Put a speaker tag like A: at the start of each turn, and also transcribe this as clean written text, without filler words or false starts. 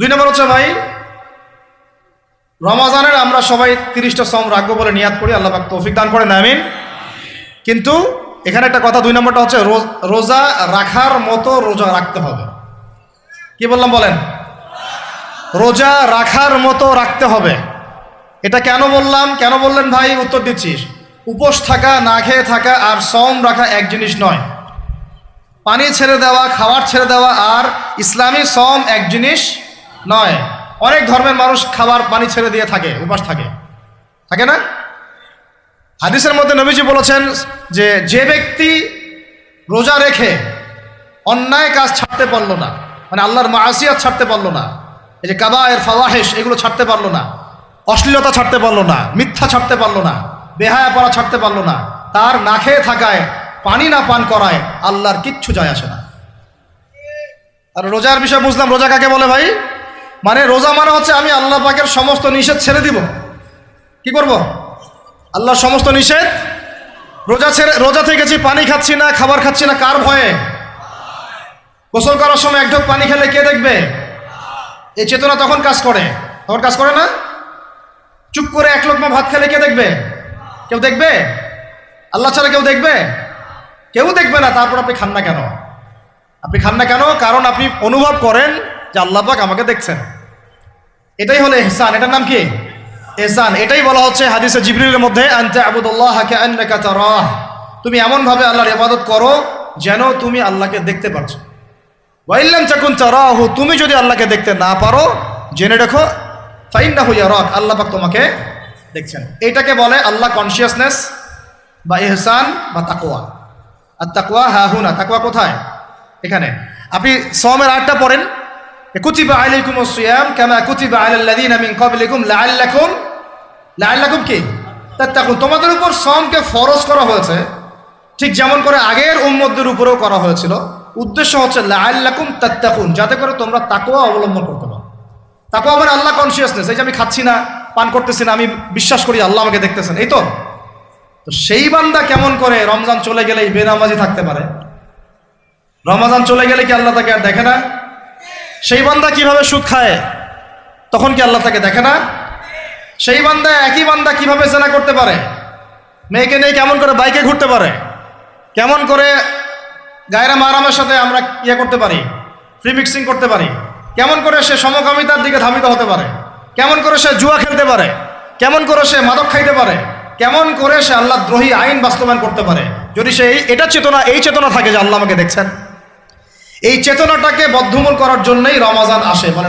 A: 2 নম্বর হচ্ছে ভাই, রমাজানের আমরা সবাই 30টা সম রাখবো বলে নিয়াত করি, আল্লাহ পাক তৌফিক দান করেন, আমিন। কিন্তু এখানে একটা কথা, 2 নম্বরটা হচ্ছে রোজা রাখার মতো রোজা রাখতে হবে। কি বললাম বলেন? রোজা রাখার মতো রাখতে হবে। এটা কেন বললাম, কেন বললেন ভাই? উত্তর দিচ্ছিস। উপোস থাকা, না খেয়ে থাকা আর সম রাখা এক জিনিস নয়। পানি ছেড়ে দেওয়া, খাবার ছেড়ে দেওয়া আর ইসলামী সম এক জিনিস নয়। অনেক ধর্মের মানুষ খাবার পানি ছেড়ে দিয়ে থাকে, উপাস থাকে, থাকে না? হাদিসের মধ্যে নবীজি বলেছেন যে যে ব্যক্তি রোজা রেখে অন্যায় কাজ ছাড়তে পারলো না, মানে আল্লাহর মাসিয়াত ছাড়তে পারলো না, এই যে কাবায়ের ফাওয়াহিশ এগুলো ছাড়তে পারলো না, অশ্লীলতা ছাড়তে পারলো না, মিথ্যা ছাড়তে পারলো না, বেহায়াপনা ছাড়তে পারলো না, তার না খেয়ে থাকায়, পানি না পান করায় আল্লাহর কিচ্ছু যায় আসে না। আর রোজার বিষয় বুঝলাম। রোজা কাকে বলে ভাই? মানে রোজা মানে হচ্ছে আমি আল্লাহ পাকের সমস্ত নিষেধ ছেড়ে দিব। কি করব? আল্লাহর সমস্ত নিষেধ। রোজা থেকেছি, পানি খাচ্ছি না, খাবার খাচ্ছি না, কার ভয়ে? গোসল করার সময় এক ঢোক পানি খেলে কে দেখবে? এই চেতনা তখন কাজ করে, তখন কাজ করে না? চুপ করে এক লোকমা ভাত খেলে কে দেখবে? কেউ দেখবে? আল্লাহ ছাড়া কেউ দেখবে? কেউ দেখবে না। তারপর আপনি খান না কেন? আপনি খান না কেন? কারণ আপনি অনুভব করেন যে আল্লাহ পাক আমাকে দেখছেন। এটাই হলো ইহসান। এটার নাম কি? ইহসান। এটাই বলা হচ্ছে হাদিসে জিবরিলের মধ্যে, আনতা আবুদুল্লাহ কাআন্নাকা তারাহ, তুমি এমন ভাবে আল্লাহর ইবাদত করো যেন তুমি আল্লাহকে দেখতে পাচ্ছ। ওয়া ইল্লাম তাকুন তারাহু, তুমি যদি আল্লাহকে দেখতে না পারো জেনে রাখো ফাইন্নাহু ইয়ারাক, আল্লাহ পাক তোমাকে দেখছেন। এটাকে বলে আল্লাহ কনসিয়াসনেস বা ইহসান বা তাকওয়া। আর তাকওয়া হাহুনা, তাকওয়া কোথায়? এখানে। আপনি সওমের আয়াতটা পড়েন, কুতিবা আলাইকুমুস সিয়াম কামা কুতিবা আলাল লাযিনা মিন ক্বাবলিকুম লাআল্লাকুম কি তাত্তাকুন, তোমাদের উপর সওমকে ফরজ করা হয়েছে ঠিক যেমন করে আগের উম্মতদের উপরেও করা হয়েছিল। উদ্দেশ্য হচ্ছে লাআল্লাকুম তাত্তাকুন, যাতে করে তোমরা তাকওয়া অবলম্বন করতে পারো। তাকওয়া মানে আল্লাহ কনসিয়াসনেস। এই যে আমি খাচ্ছি না, পান করতেছি না, আমি বিশ্বাস করি আল্লাহ আমাকে দেখতেছেন, এই তো। তো সেই বান্দা কেমন করে রমজান চলে গেলেই বেনামাজি থাকতে পারে? রমজান চলে গেলে কি আল্লাহ তাকে আর দেখে না? সেই বান্দা কিভাবে সুদ খায়, তখন কি আল্লাহ তাকে দেখে না? সেই বান্দা, একই বান্দা কিভাবে জেনা করতে পারে? মেয়েকে নিয়ে কেমন করে বাইকে ঘুরতে পারে? কেমন করে গায়রা মাহরামের সাথে আমরা ইয়ে করতে পারি, ফ্রি মিক্সিং করতে পারি? কেমন করে সে সমকামিতার দিকে ধাবিত হতে পারে? কেমন করে সে জুয়া খেলতে পারে? কেমন করে সে মাদক খাইতে পারে? কেমন করে সে আল্লাহ দ্রোহী আইন বাস্তবায়ন করতে পারে? যদি সে এই চেতনা থাকে যে আল্লাহ আমাকে দেখছেন, এই চেতনাটাকে বদ্ধমূল করার জন্যই রমাজান আসে। মানে